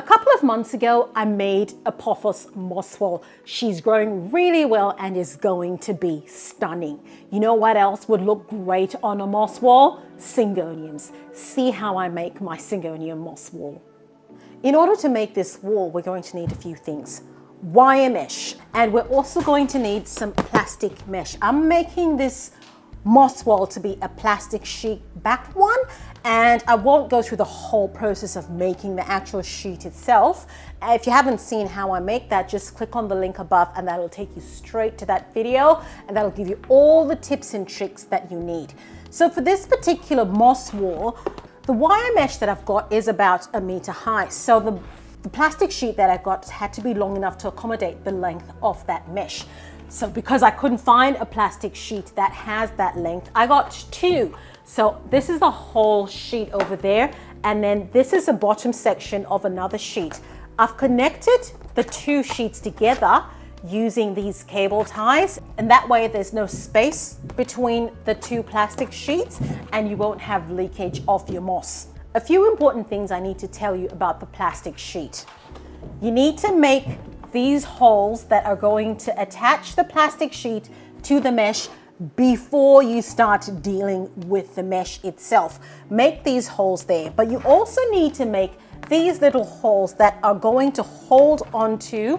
A couple of months ago, I made a pothos moss wall. She's growing really well and is going to be stunning. You know what else would look great on a moss wall? Syngoniums. See how I make my Syngonium moss wall. In order to make this wall, we're going to need a few things. Wire mesh, and we're also going to need some plastic mesh. I'm making this moss wall to be a plastic sheet backed one, and I won't go through the whole process of making the actual sheet itself. If you haven't seen how I make that, just click on the link above and that'll take you straight to that video, and that'll give you all the tips and tricks that you need. So for this particular moss wall, the wire mesh that I've got is about 1 meter high. So the plastic sheet that I got had to be long enough to accommodate the length of that mesh. So because I couldn't find a plastic sheet that has that length, I got 2. So this is the whole sheet over there, and then this is the bottom section of another sheet. I've connected the 2 sheets together using these cable ties, and that way there's no space between the 2 plastic sheets and you won't have leakage of your moss. A few important things I need to tell you about the plastic sheet. You need to make these holes that are going to attach the plastic sheet to the mesh before you start dealing with the mesh itself. Make these holes there, but you also need to make these little holes that are going to hold onto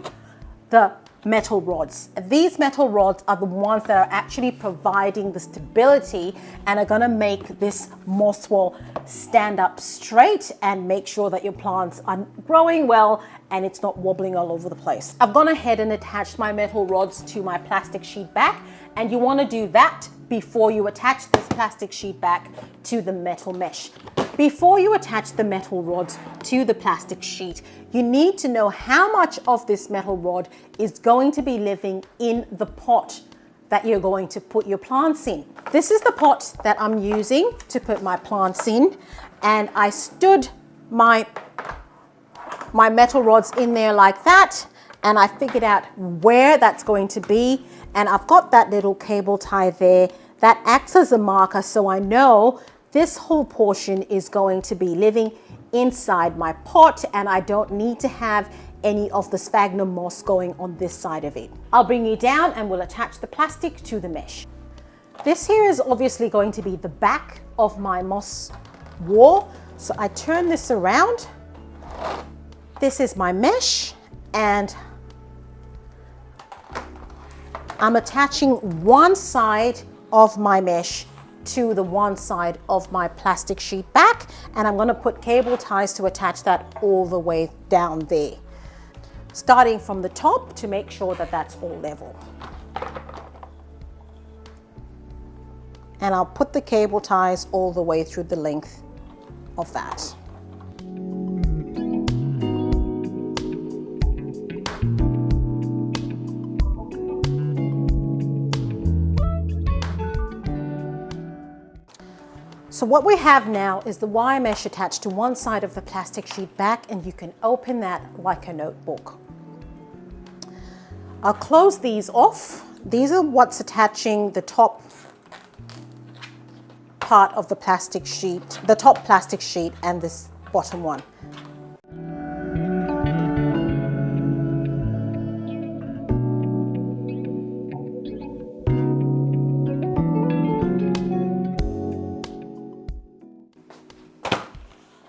the metal rods. These metal rods are the ones that are actually providing the stability and are going to make this moss wall stand up straight and make sure that your plants are growing well and it's not wobbling all over the place. I've gone ahead and attached my metal rods to my plastic sheet back, and you want to do that before you attach this plastic sheet back to the metal mesh. Before you attach the metal rods to the plastic sheet, you need to know how much of this metal rod is going to be living in the pot that you're going to put your plants in. This is the pot that I'm using to put my plants in, and I stood my metal rods in there like that, and I figured out where that's going to be, and I've got that little cable tie there that acts as a marker, so I know this whole portion is going to be living inside my pot, and I don't need to have any of the sphagnum moss going on this side of it. I'll bring you down and we'll attach the plastic to the mesh. This here is obviously going to be the back of my moss wall, so I turn this around. This is my mesh, and I'm attaching one side of my mesh to the one side of my plastic sheet back, and I'm going to put cable ties to attach that all the way down there, starting from the top to make sure that that's all level. And I'll put the cable ties all the way through the length of that. So what we have now is the wire mesh attached to one side of the plastic sheet back, and you can open that like a notebook. I'll close these off. These are what's attaching the top part of the plastic sheet, the top plastic sheet, and this bottom one.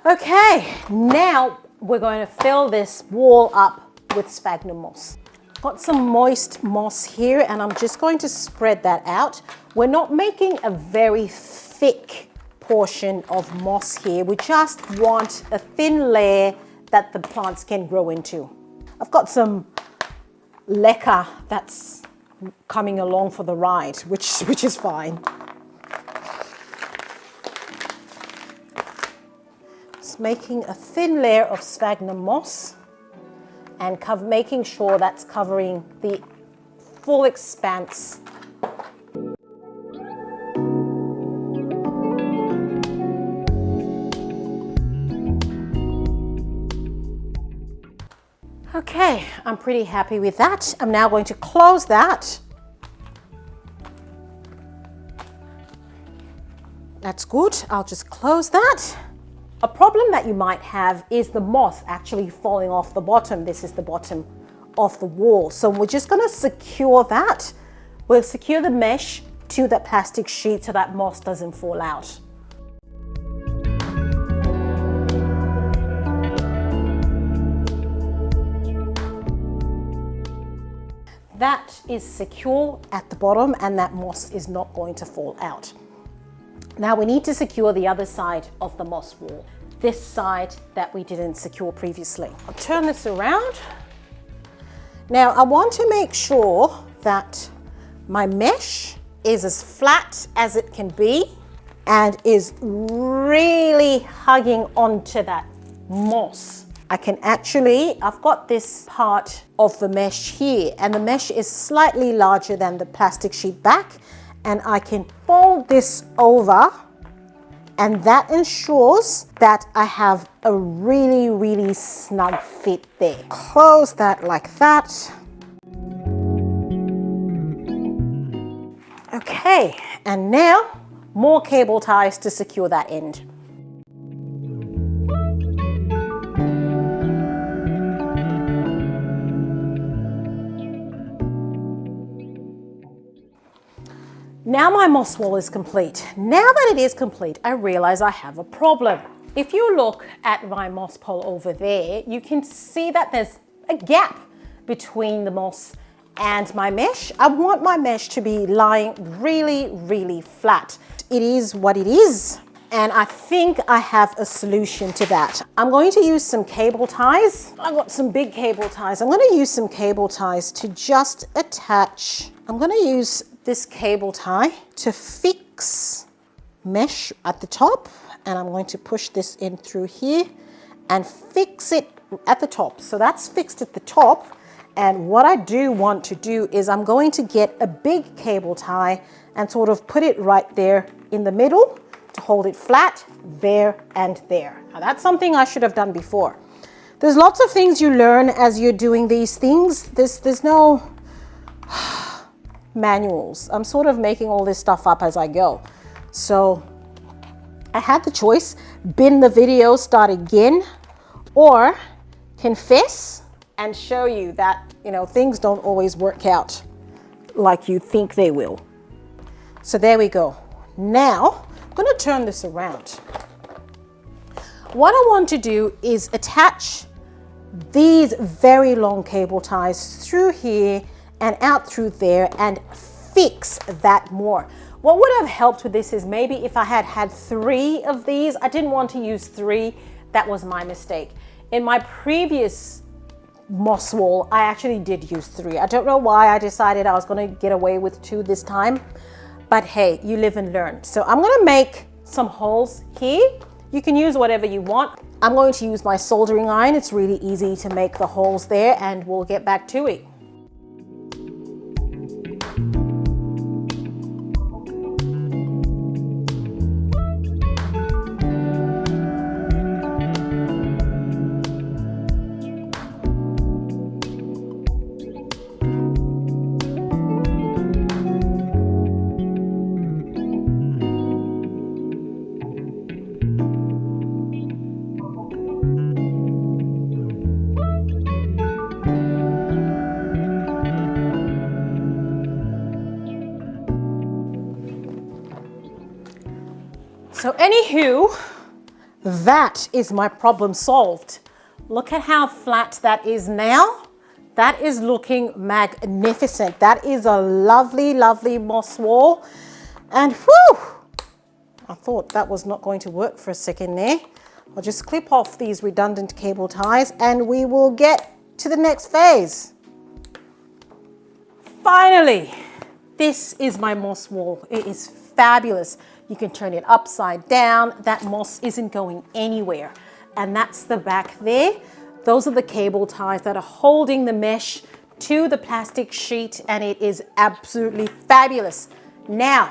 Okay, now we're going to fill this wall up with sphagnum moss. Got some moist moss here, and I'm just going to spread that out. We're not making a very thick portion of moss here. We just want a thin layer that the plants can grow into. I've got some Leca that's coming along for the ride, which is fine. Just making a thin layer of sphagnum moss and making sure that's covering the full expanse. Okay, I'm pretty happy with that. I'm now going to close that. That's good. I'll just close that. A problem that you might have is the moss actually falling off the bottom. This is the bottom of the wall. So we're just going to secure that. We'll secure the mesh to that plastic sheet so that moss doesn't fall out. That is secure at the bottom and that moss is not going to fall out. Now we need to secure the other side of the moss wall, this side that we didn't secure previously. I'll turn this around. Now I want to make sure that my mesh is as flat as it can be and is really hugging onto that moss. I can actually, I've got this part of the mesh here and the mesh is slightly larger than the plastic sheet back, and I can fold this over and that ensures that I have a really, really snug fit there. Close that like that. Okay, and now more cable ties to secure that end. Now my moss wall is complete. Now that it is complete, I realize I have a problem. If you look at my moss pole over there, you can see that there's a gap between the moss and my mesh. I want my mesh to be lying really, really flat. It is what it is, and I think I have a solution to that. I'm going to use some cable ties. I've got some big cable ties. I'm going to use some cable ties to just attach. I'm going to use this cable tie to fix mesh at the top, and I'm going to push this in through here and fix it at the top. So that's fixed at the top, and what I do want to do is I'm going to get a big cable tie and sort of put it right there in the middle to hold it flat there and there. Now that's something I should have done before. There's lots of things you learn as you're doing these things. There's no manuals. I'm sort of making all this stuff up as I go. So I had the choice, bin the video, start again, or confess and show you that, you know, things don't always work out like you think they will. So there we go. Now I'm going to turn this around. What I want to do is attach these very long cable ties through here and out through there and fix that more. What would have helped with this is maybe if I had had 3 of these. I didn't want to use 3. That was my mistake. In my previous moss wall, I actually did use 3. I don't know why I decided I was going to get away with 2 this time, but hey, you live and learn. So I'm going to make some holes here. You can use whatever you want. I'm going to use my soldering iron. It's really easy to make the holes there, and we'll get back to it. So anywho, that is my problem solved. Look at how flat that is now. That is looking magnificent. That is a lovely, lovely moss wall. And whew, I thought that was not going to work for a second there. I'll just clip off these redundant cable ties and we will get to the next phase. Finally, this is my moss wall. It is fabulous. You can turn it upside down. That moss isn't going anywhere. And that's the back there. Those are the cable ties that are holding the mesh to the plastic sheet, and it is absolutely fabulous. Now,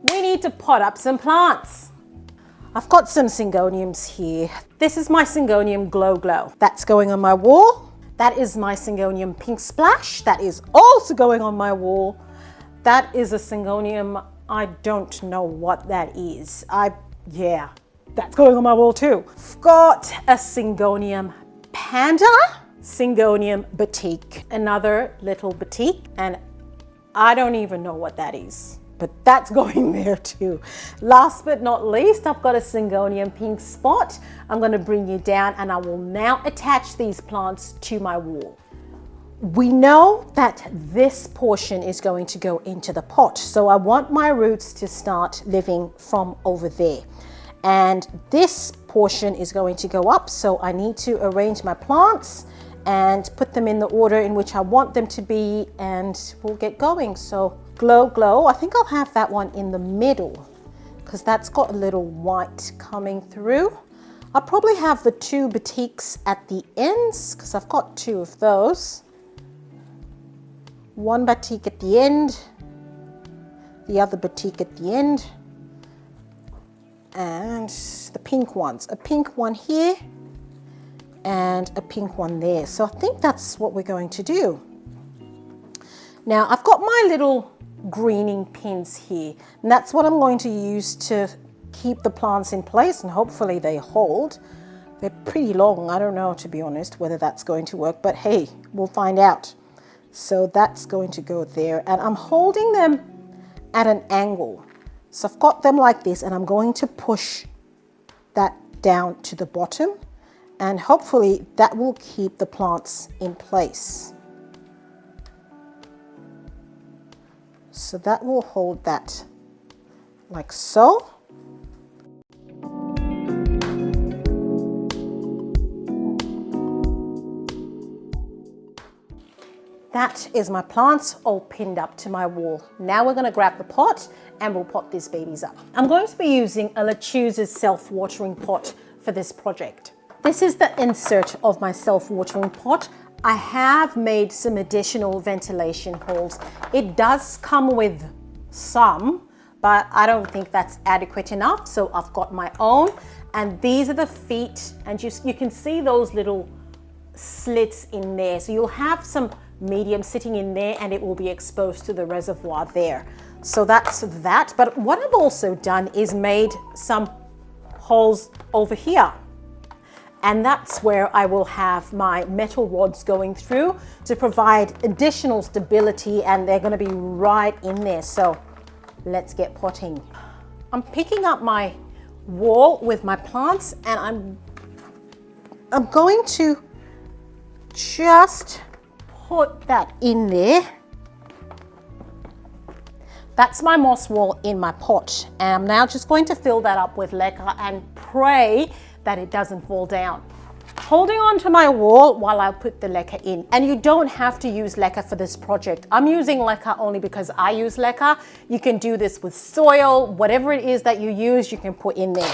we need to pot up some plants. I've got some Syngoniums here. This is my Syngonium Glow Glow. That's going on my wall. That is my Syngonium Pink Splash. That is also going on my wall. That is a Syngonium, I don't know what that is. Yeah, that's going on my wall too. I've got a Syngonium Panda, Syngonium Boutique, another little boutique, and I don't even know what that is, but that's going there too. Last but not least, I've got a Syngonium Pink Spot. I'm going to bring you down and I will now attach these plants to my wall. We know that this portion is going to go into the pot, so I want my roots to start living from over there. And this portion is going to go up, so I need to arrange my plants and put them in the order in which I want them to be, and we'll get going. So glow, I think I'll have that one in the middle because that's got a little white coming through. I'll probably have the two boutiques at the ends because I've got two of those. One boutique at the end, the other boutique at the end, and the pink ones. A pink one here and a pink one there. So I think that's what we're going to do. Now I've got my little greening pins here, and that's what I'm going to use to keep the plants in place, and hopefully they hold. They're pretty long. I don't know, to be honest, whether that's going to work, but hey, we'll find out. So that's going to go there, and I'm holding them at an angle. So I've got them like this, and I'm going to push that down to the bottom, and hopefully that will keep the plants in place. So that will hold that like so. That is my plants all pinned up to my wall. Now we're going to grab the pot and we'll pot these babies up. I'm going to be using a Leca's self-watering pot for this project. This is the insert of my self-watering pot. I have made some additional ventilation holes. It does come with some, but I don't think that's adequate enough. So I've got my own, and these are the feet, and you can see those little slits in there. So you'll have some medium sitting in there and it will be exposed to the reservoir there. So that's that. But what I've also done is made some holes over here. And that's where I will have my metal rods going through to provide additional stability, and they're going to be right in there. So let's get potting. I'm picking up my wall with my plants, and I'm going to just put that in there. That's my moss wall in my pot, and I'm now just going to fill that up with Leca and pray that it doesn't fall down. Holding on to my wall while I put the Leca in. And you don't have to use Leca for this project. I'm using Leca only because I use Leca. You can do this with soil, whatever it is that you use, you can put in there.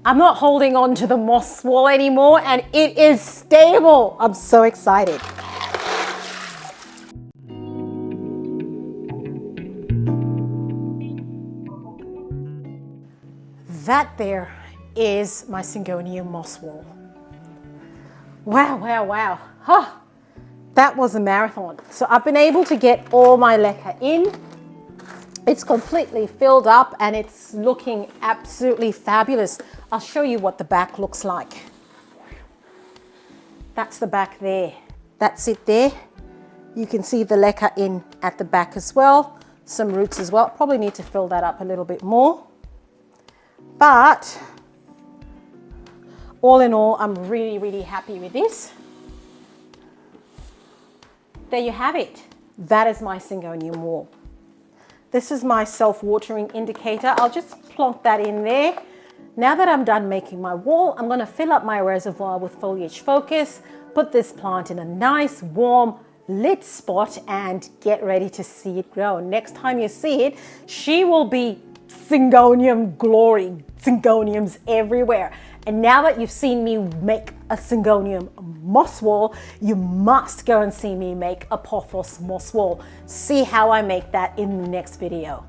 I'm not holding on to the moss wall anymore, and it is stable. I'm so excited. That there is my Syngonium moss wall. Wow, wow, wow. Huh. That was a marathon. So I've been able to get all my Leca in. It's completely filled up and it's looking absolutely fabulous. I'll show you what the back looks like. That's the back there. That's it there. You can see the Leca in at the back as well. Some roots as well. Probably need to fill that up a little bit more. But all in all, I'm really, really happy with this. There you have it. That is my Syngonium wall. This is my self-watering indicator. I'll just plonk that in there. Now that I'm done making my wall, I'm going to fill up my reservoir with foliage focus, put this plant in a nice, warm, lit spot, and get ready to see it grow. Next time you see it, she will be Syngonium glory, Syngoniums everywhere. And now that you've seen me make a Syngonium moss wall, you must go and see me make a pothos moss wall. See how I make that in the next video.